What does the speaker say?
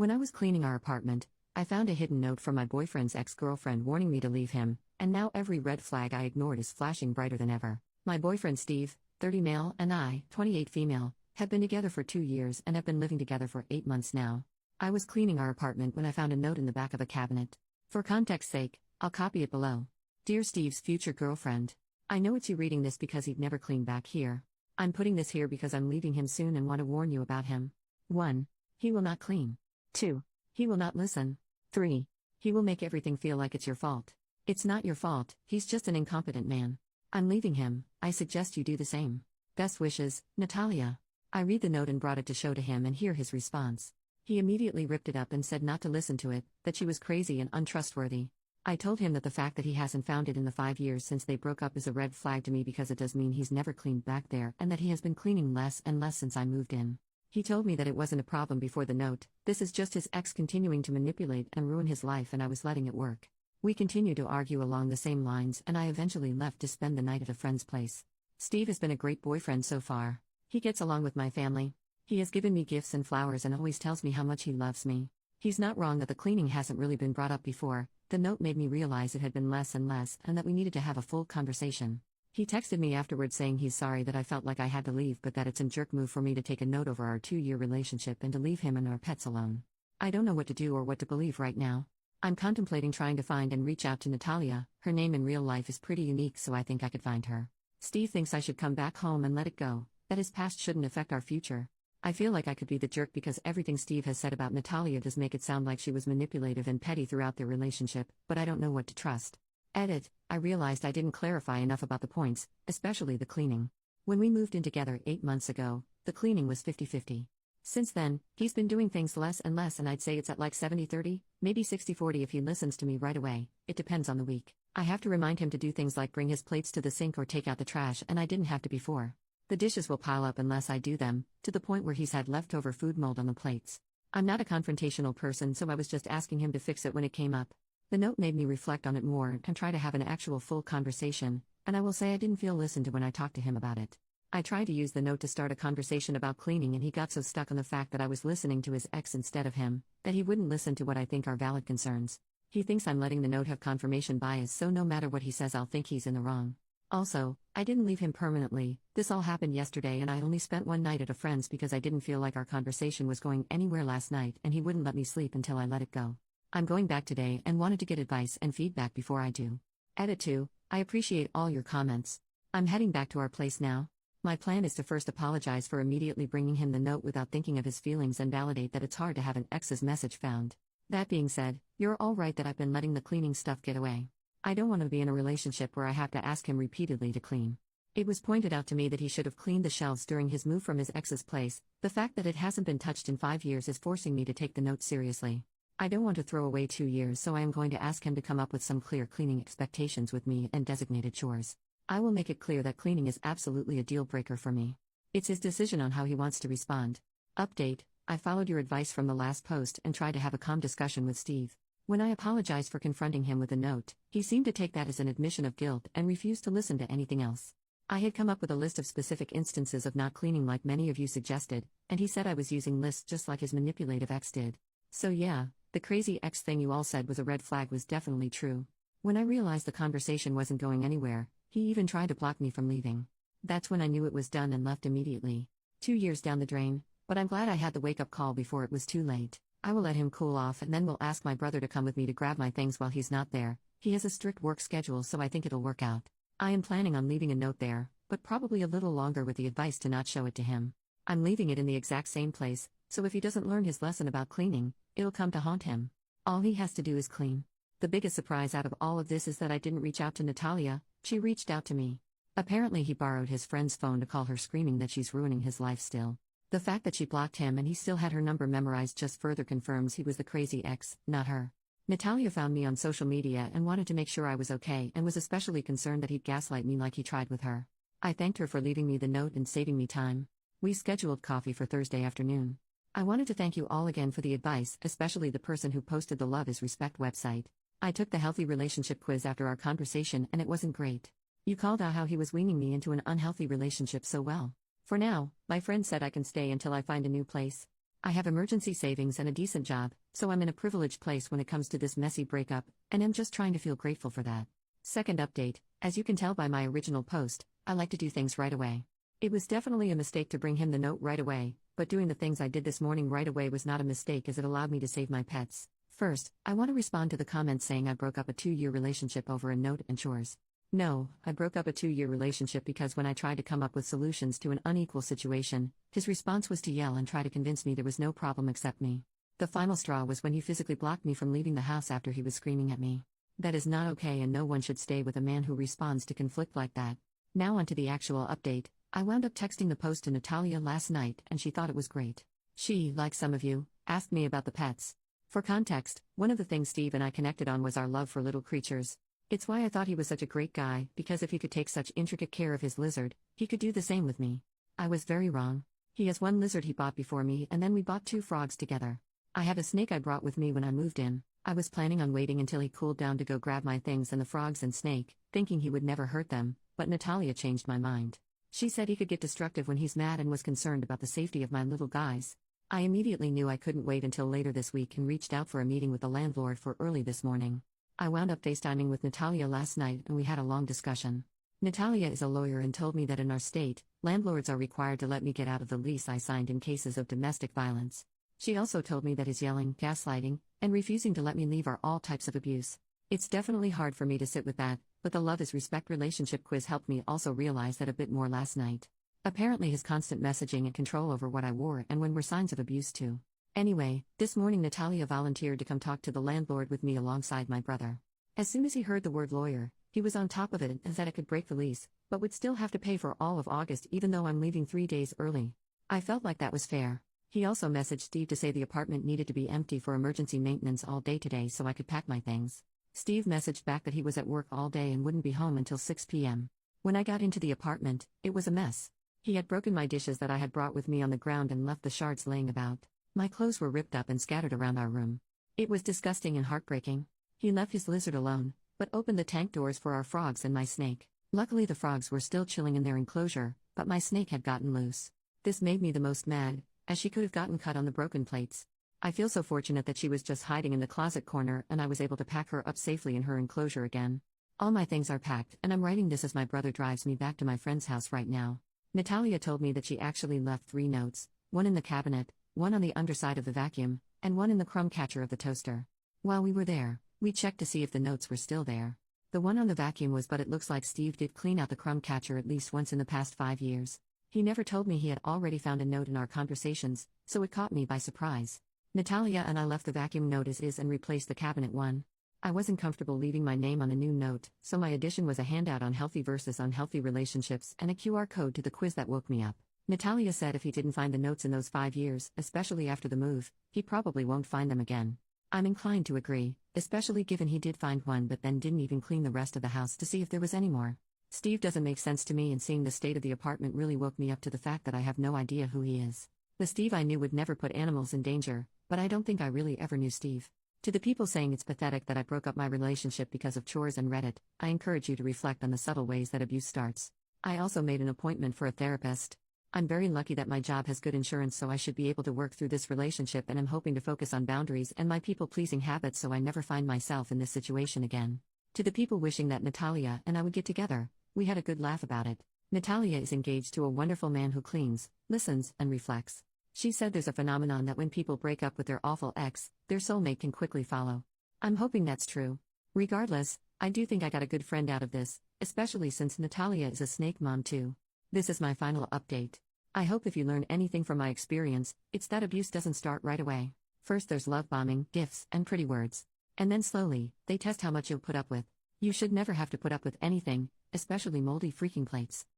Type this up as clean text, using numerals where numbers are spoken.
When I was cleaning our apartment, I found a hidden note from my boyfriend's ex-girlfriend warning me to leave him, and now every red flag I ignored is flashing brighter than ever. My boyfriend Steve, 30 male, and I, 28 female, have been together for 2 years and have been living together for 8 months now. I was cleaning our apartment when I found a note in the back of a cabinet. For context's sake, I'll copy it below. Dear Steve's future girlfriend. I know it's you reading this because he'd never clean back here. I'm putting this here because I'm leaving him soon and want to warn you about him. 1. He will not clean. 2. He will not listen. 3. He will make everything feel like it's your fault. It's not your fault, he's just an incompetent man. I'm leaving him, I suggest you do the same. Best wishes, Natalia. I read the note and brought it to show to him and hear his response. He immediately ripped it up and said not to listen to it, that she was crazy and untrustworthy. I told him that the fact that he hasn't found it in the 5 years since they broke up is a red flag to me because it does mean he's never cleaned back there and that he has been cleaning less and less since I moved in. He told me that it wasn't a problem before the note, this is just his ex continuing to manipulate and ruin his life and I was letting it work. We continued to argue along the same lines and I eventually left to spend the night at a friend's place. Steve has been a great boyfriend so far. He gets along with my family. He has given me gifts and flowers and always tells me how much he loves me. He's not wrong that the cleaning hasn't really been brought up before. The note made me realize it had been less and less and that we needed to have a full conversation. He texted me afterwards saying he's sorry that I felt like I had to leave but that it's a jerk move for me to take a note over our 2-year relationship and to leave him and our pets alone. I don't know what to do or what to believe right now. I'm contemplating trying to find and reach out to Natalia. Her name in real life is pretty unique so I think I could find her. Steve thinks I should come back home and let it go, that his past shouldn't affect our future. I feel like I could be the jerk because everything Steve has said about Natalia does make it sound like she was manipulative and petty throughout their relationship, but I don't know what to trust. Edit, I realized I didn't clarify enough about the points, especially the cleaning. When we moved in together 8 months ago, the cleaning was 50-50. Since then, he's been doing things less and less and I'd say it's at like 70-30, maybe 60-40 if he listens to me right away, it depends on the week. I have to remind him to do things like bring his plates to the sink or take out the trash and I didn't have to before. The dishes will pile up unless I do them, to the point where he's had leftover food mold on the plates. I'm not a confrontational person so I was just asking him to fix it when it came up. The note made me reflect on it more and try to have an actual full conversation, and I will say I didn't feel listened to when I talked to him about it. I tried to use the note to start a conversation about cleaning and he got so stuck on the fact that I was listening to his ex instead of him, that he wouldn't listen to what I think are valid concerns. He thinks I'm letting the note have confirmation bias so no matter what he says I'll think he's in the wrong. Also, I didn't leave him permanently, this all happened yesterday and I only spent one night at a friend's because I didn't feel like our conversation was going anywhere last night and he wouldn't let me sleep until I let it go. I'm going back today and wanted to get advice and feedback before I do. Edit 2, I appreciate all your comments. I'm heading back to our place now. My plan is to first apologize for immediately bringing him the note without thinking of his feelings and validate that it's hard to have an ex's message found. That being said, you're all right that I've been letting the cleaning stuff get away. I don't want to be in a relationship where I have to ask him repeatedly to clean. It was pointed out to me that he should have cleaned the shelves during his move from his ex's place. The fact that it hasn't been touched in 5 years is forcing me to take the note seriously. I don't want to throw away 2 years so I am going to ask him to come up with some clear cleaning expectations with me and designated chores. I will make it clear that cleaning is absolutely a deal breaker for me. It's his decision on how he wants to respond. Update, I followed your advice from the last post and tried to have a calm discussion with Steve. When I apologized for confronting him with a note, he seemed to take that as an admission of guilt and refused to listen to anything else. I had come up with a list of specific instances of not cleaning like many of you suggested, and he said I was using lists just like his manipulative ex did. So yeah, the crazy ex thing you all said was a red flag was definitely true. When I realized the conversation wasn't going anywhere, he even tried to block me from leaving. That's when I knew it was done and left immediately. 2 years down the drain, but I'm glad I had the wake-up call before it was too late. I will let him cool off and then will ask my brother to come with me to grab my things while he's not there. He has a strict work schedule so I think it'll work out. I am planning on leaving a note there, but probably a little longer with the advice to not show it to him. I'm leaving it in the exact same place, so if he doesn't learn his lesson about cleaning, it'll come to haunt him. All he has to do is clean. The biggest surprise out of all of this is that I didn't reach out to Natalia, she reached out to me. Apparently he borrowed his friend's phone to call her screaming that she's ruining his life still. The fact that she blocked him and he still had her number memorized just further confirms he was the crazy ex, not her. Natalia found me on social media and wanted to make sure I was okay and was especially concerned that he'd gaslight me like he tried with her. I thanked her for leaving me the note and saving me time. We scheduled coffee for Thursday afternoon. I wanted to thank you all again for the advice, especially the person who posted the Love is Respect website. I took the healthy relationship quiz after our conversation and it wasn't great. You called out how he was weaning me into an unhealthy relationship so well. For now, my friend said I can stay until I find a new place. I have emergency savings and a decent job, so I'm in a privileged place when it comes to this messy breakup, and am just trying to feel grateful for that. Second update, as you can tell by my original post, I like to do things right away. It was definitely a mistake to bring him the note right away, but doing the things I did this morning right away was not a mistake as it allowed me to save my pets. First, I want to respond to the comments saying I broke up a 2-year relationship over a note and chores. No, I broke up a 2-year relationship because when I tried to come up with solutions to an unequal situation, his response was to yell and try to convince me there was no problem except me. The final straw was when he physically blocked me from leaving the house after he was screaming at me. That is not okay, and no one should stay with a man who responds to conflict like that. Now onto the actual update. I wound up texting the post to Natalia last night and she thought it was great. She, like some of you, asked me about the pets. For context, one of the things Steve and I connected on was our love for little creatures. It's why I thought he was such a great guy, because if he could take such intricate care of his lizard, he could do the same with me. I was very wrong. He has one lizard he bought before me, and then we bought 2 frogs together. I have a snake I brought with me when I moved in. I was planning on waiting until he cooled down to go grab my things and the frogs and snake, thinking he would never hurt them, but Natalia changed my mind. She said he could get destructive when he's mad and was concerned about the safety of my little guys. I immediately knew I couldn't wait until later this week and reached out for a meeting with the landlord for early this morning. I wound up FaceTiming with Natalia last night and we had a long discussion. Natalia is a lawyer and told me that in our state, landlords are required to let me get out of the lease I signed in cases of domestic violence. She also told me that his yelling, gaslighting, and refusing to let me leave are all types of abuse. It's definitely hard for me to sit with that, but the Love is Respect relationship quiz helped me also realize that a bit more last night. Apparently his constant messaging and control over what I wore and when were signs of abuse too. Anyway, this morning Natalia volunteered to come talk to the landlord with me alongside my brother. As soon as he heard the word lawyer, he was on top of it and said I could break the lease, but would still have to pay for all of August even though I'm leaving 3 days early. I felt like that was fair. He also messaged Steve to say the apartment needed to be empty for emergency maintenance all day today so I could pack my things. Steve messaged back that he was at work all day and wouldn't be home until 6 p.m. When I got into the apartment, it was a mess. He had broken my dishes that I had brought with me on the ground and left the shards laying about. My clothes were ripped up and scattered around our room. It was disgusting and heartbreaking. He left his lizard alone, but opened the tank doors for our frogs and my snake. Luckily the frogs were still chilling in their enclosure, but my snake had gotten loose. This made me the most mad, as she could have gotten cut on the broken plates. I feel so fortunate that she was just hiding in the closet corner and I was able to pack her up safely in her enclosure again. All my things are packed and I'm writing this as my brother drives me back to my friend's house right now. Natalia told me that she actually left 3 notes, one in the cabinet, one on the underside of the vacuum, and one in the crumb catcher of the toaster. While we were there, we checked to see if the notes were still there. The one on the vacuum was, but it looks like Steve did clean out the crumb catcher at least once in the past 5 years. He never told me he had already found a note in our conversations, so it caught me by surprise. Natalia and I left the vacuum note as is and replaced the cabinet one. I wasn't comfortable leaving my name on a new note, so my addition was a handout on healthy versus unhealthy relationships and a QR code to the quiz that woke me up. Natalia said if he didn't find the notes in those 5 years, especially after the move, he probably won't find them again. I'm inclined to agree, especially given he did find one but then didn't even clean the rest of the house to see if there was any more. Steve doesn't make sense to me, and seeing the state of the apartment really woke me up to the fact that I have no idea who he is. The Steve I knew would never put animals in danger, but I don't think I really ever knew Steve. To the people saying it's pathetic that I broke up my relationship because of chores and Reddit, I encourage you to reflect on the subtle ways that abuse starts. I also made an appointment for a therapist. I'm very lucky that my job has good insurance, so I should be able to work through this relationship, and I'm hoping to focus on boundaries and my people-pleasing habits so I never find myself in this situation again. To the people wishing that Natalia and I would get together, we had a good laugh about it. Natalia is engaged to a wonderful man who cleans, listens, and reflects. She said there's a phenomenon that when people break up with their awful ex, their soulmate can quickly follow. I'm hoping that's true. Regardless, I do think I got a good friend out of this, especially since Natalia is a snake mom too. This is my final update. I hope if you learn anything from my experience, it's that abuse doesn't start right away. First there's love bombing, gifts, and pretty words. And then slowly, they test how much you'll put up with. You should never have to put up with anything, especially moldy freaking plates.